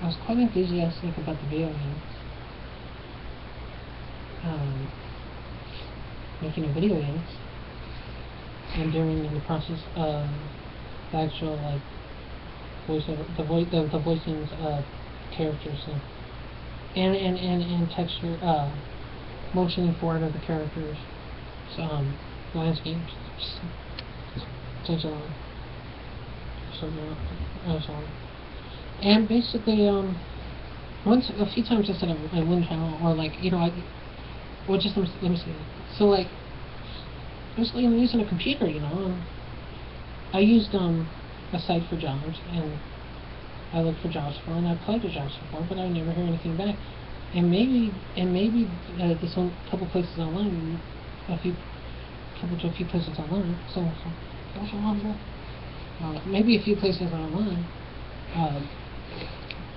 I was quite enthusiastic about the video games. Making a video games, and during in the process of the actual like voiceover, the voicings of characters and texture, motioning forward of the characters, landscapes, such on. And basically, a few times I said I wouldn't channel, or like, well, just let me see. So like, basically I'm using a computer, I used a site for jobs, and I looked for jobs for, and I applied to jobs for, but I never hear anything back. And maybe this one couple places online, a few places online. Maybe a few places online.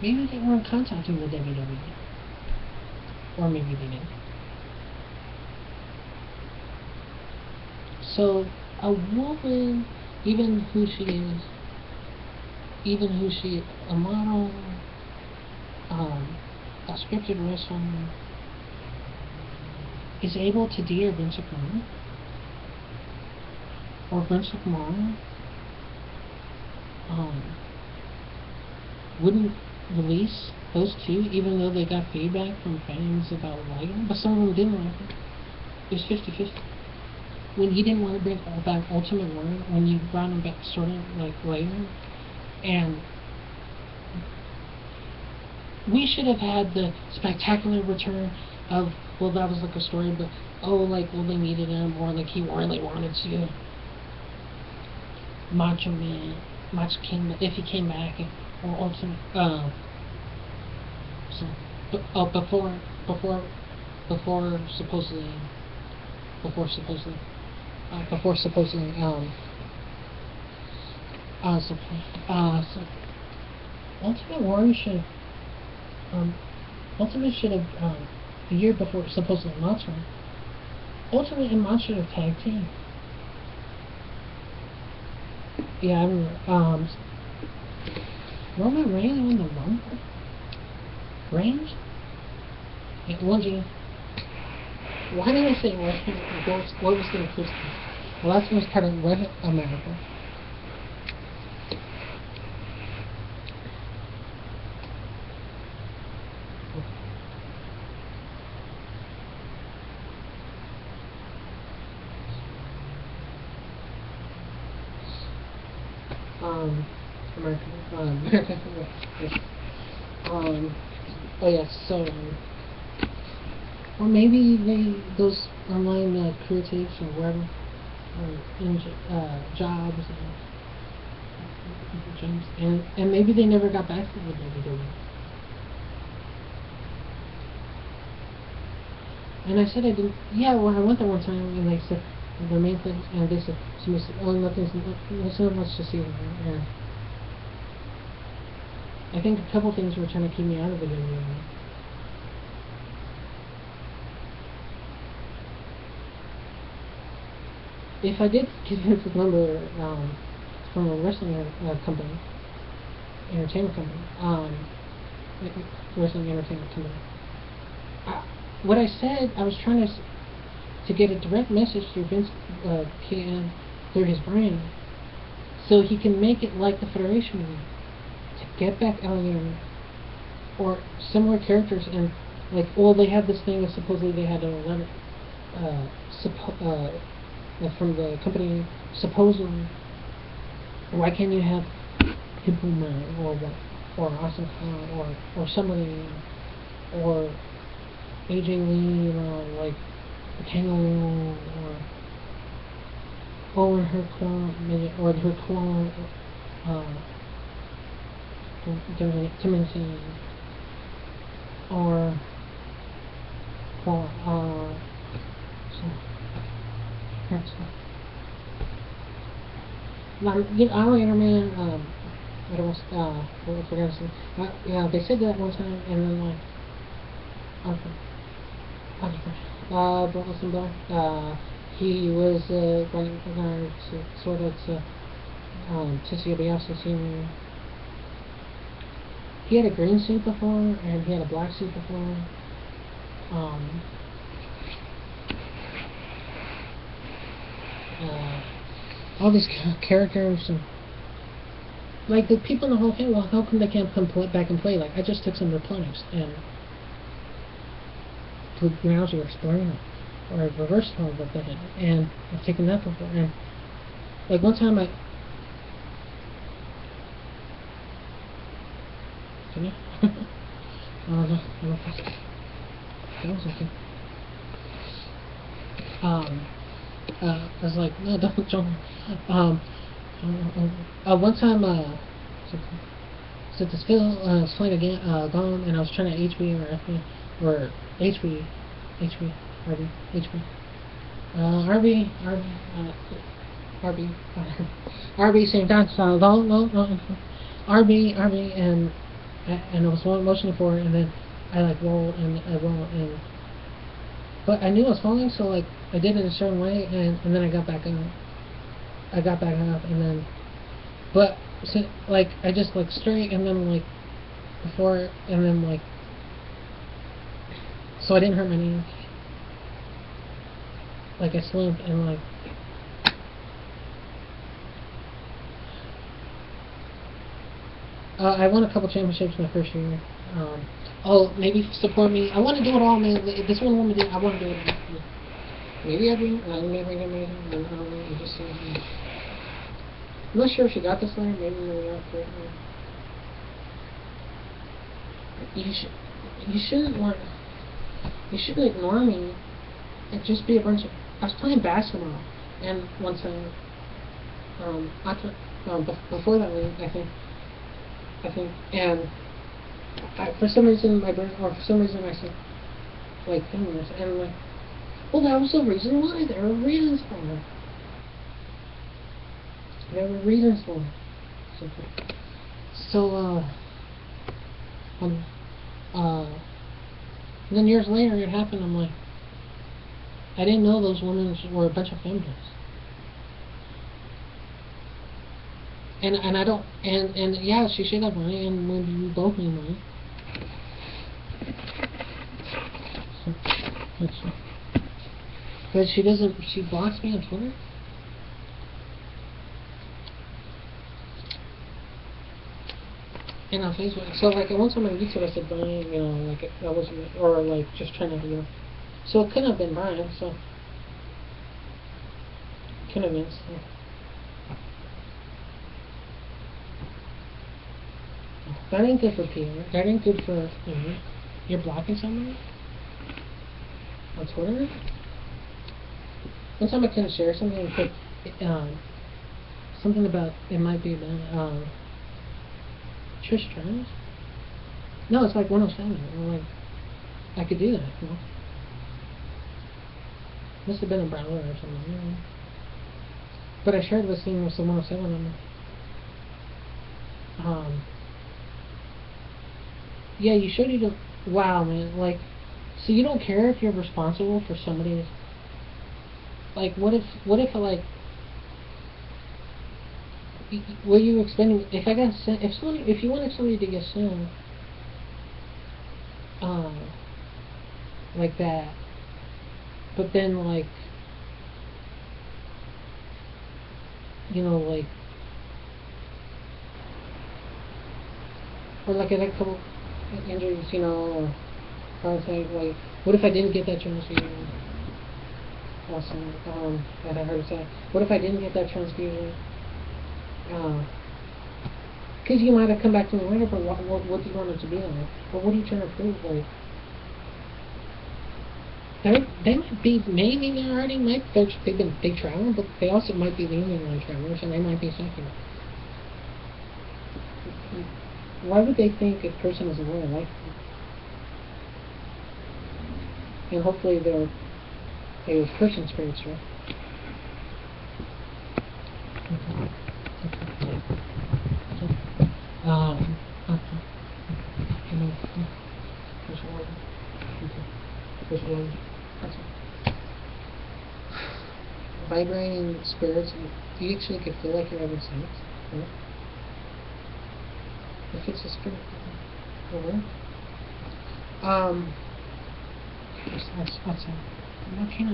Maybe they weren't contacting the WWE, or maybe they didn't. So a woman, even who she is, a model, a scripted wrestler, is able to dear Vince McMahon, or Vince McMahon wouldn't release those two, even though they got feedback from fans about liking them, but some of them didn't like it. It was 50-50. When he didn't want to bring back Ultimate Warrior, when you brought him back sort of like later, and we should have had the spectacular return of, well, that was like a story, but they needed him, or like he really wanted to. Macho King, if he came back, or Ultimate, before supposedly, so Ultimate Warrior should have, a year before supposedly Macho, Ultimate and Macho should have tag team. Yeah, I remember. Roman Reigns won the Rumble? Reigns? Yeah, why did I say Reigns? What was the inclusive? Well, that's was part of Red America. American. Oh yes, so, or maybe those online creatives or wherever, or in jobs, and maybe they never got back to the WWE. And I said I didn't. Yeah, well, I went there one time, and they said the main thing, and they said, there's not much to see in there. Yeah. I think a couple things were trying to keep me out of the video. If I did get Vince's number from a wrestling company, entertainment company, wrestling entertainment company, what I said, I was trying to get a direct message through Vince PN, through his brand, so he can make it like the Federation movie, to get back Alligator or similar characters. And like, they had this thing that supposedly they had a letter from the company, supposedly, why can't you have Hippoma or Awesome Khan or somebody, or AJ Lee, like the Kangaroo, or her clone, Timothy, or Alligator Man, I don't I forgot to say. Yeah, they said that one time, and then like, Listen Black, he was going to sort of to CBS Senior. he had a green suit before, and he had a black suit before. All these characters, and like the people in the whole thing. Well, how come they can't come back and play? Like, I just took some of their planets and when I was exploring it, or I reversed all of they had, and I've taken that before. And like one time I. Can you? No, I don't think so. That was okay. I was like, no, don't jump. One time, so this film was playing again, gone, and I was trying to HB or FB, or HB, RB, HB, RB, RB, same time, so no, RB, and I was motioning for it, and then I like roll and I roll and. But I knew I was falling, so like I did it a certain way, and then I got back up. And then, but so, like I just like straight, and then like before, and then like, so I didn't hurt my knee. Like I slumped and like. I won a couple championships my first year. Oh, maybe support me. I want to do it all, man. This one woman did. I want to do it. Maybe I do. Maybe I don't know. I'm just saying. I'm not sure if she got this letter. Maybe we got it. You shouldn't want. You shouldn't ignore me and just be a bunch of. I was playing basketball, and once before that week, I think, and for some reason my brain, or for some reason I said, like, feminist, and like, well, that was the reason why. There were reasons for it. There were reasons for it. So, then years later it happened. I'm like, I didn't know those women were a bunch of feminists. And I don't, and yeah, she should have money, and we both need money. So, but she doesn't, she blocks me on Twitter? And on Facebook. So like, once on YouTube I said Brian, you know, like, that wasn't, or like, just trying to, you know. So it couldn't have been Brian, so. It couldn't have been, so. That ain't good for PR. That ain't good for, you know, you're blocking somebody on Twitter. One time I couldn't share something and put something about, it might be about Trish Stratus. No, it's like 107. I'm like, I could do that, you know. Must have been a Browser or something, you know. But I shared this thing with the 107 number. Yeah, you should eat a... Wow, man, like... So you don't care if you're responsible for somebody's... Like, what if, like... Were you expending... If I got sent... If you wanted somebody to get sent... Like that... But then, like... You know, like... Or like a couple... injuries, you know, or things like, what if I didn't get that transfusion? Awesome. That I heard say. What if I didn't get that transfusion? Because you might have come back to me later, but what do you want it to be like? Or what are you trying to prove? Like, they might be, maybe they already might, they've been big traveling, but they also might be leaning on travelers, and they might be sucking. Why would they think a person is a real life? And hopefully they're a person spirits, right? Vibrating spirits, you actually could feel like you're having sex, right? If it's a spirit. Over. What's that? Okay.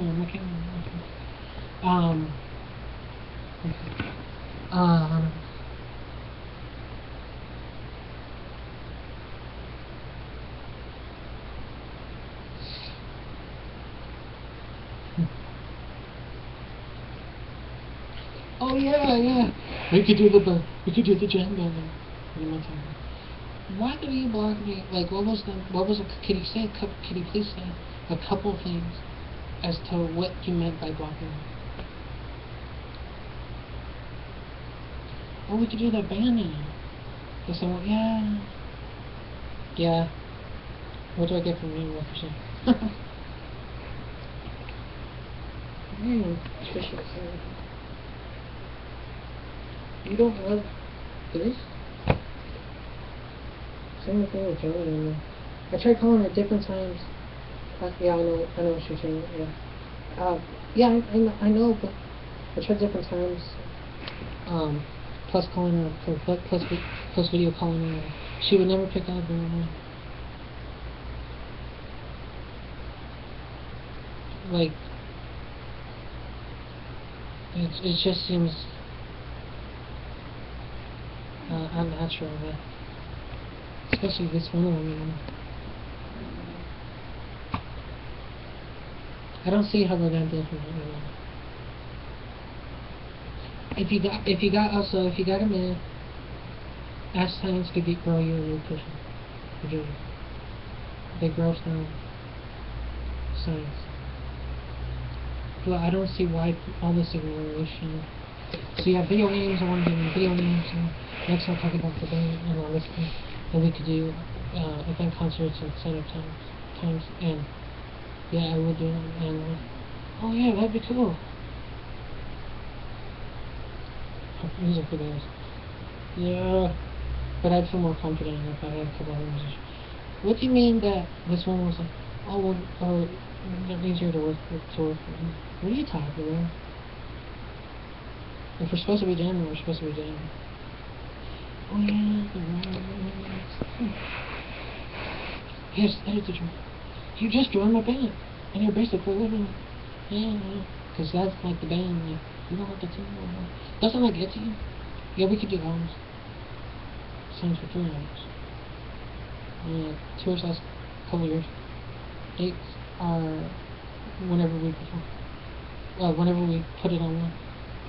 Oh yeah. We could do the jam band. Why did you block me? Like, what was the? Can you say? Can you please say a couple things as to what you meant by blocking me? Oh, we could do that banning. If someone, yeah. What do I get from you? What you say? Trisha, you don't have this? Same thing with Jordan. I tried calling her different times. Yeah, I know what you're saying. Yeah. I know, but I tried different times. Plus calling her, plus video calling her. She would never pick up. Like, it just seems unnatural. Especially this one woman. I don't see how we're gonna build from here. If you got a minute, ask science to grow you a new person. They grow from science. But I don't see why all this ignoration. So you have video games. I want to do video games. And next I'll talk about the game and all this thing. And we could do event concerts and setup times. And yeah, I will do them. And oh yeah, that'd be cool. Music videos. Yeah, but I'd feel more confident if I had a couple of musicians. What do you mean that this one was like, oh, well, they're easier to work with? What are you talking about? If we're supposed to be jamming, we're supposed to be jamming. Oh yeah, Yes, edit the drum. You just joined my band, and you're basically living. Yeah, because that's like the band. Like, you don't have to tell me. Doesn't that get to you? Yeah, we could do albums. Songs for 3 hours. Tours last couple years. Dates are whenever we perform. Whenever we put it online.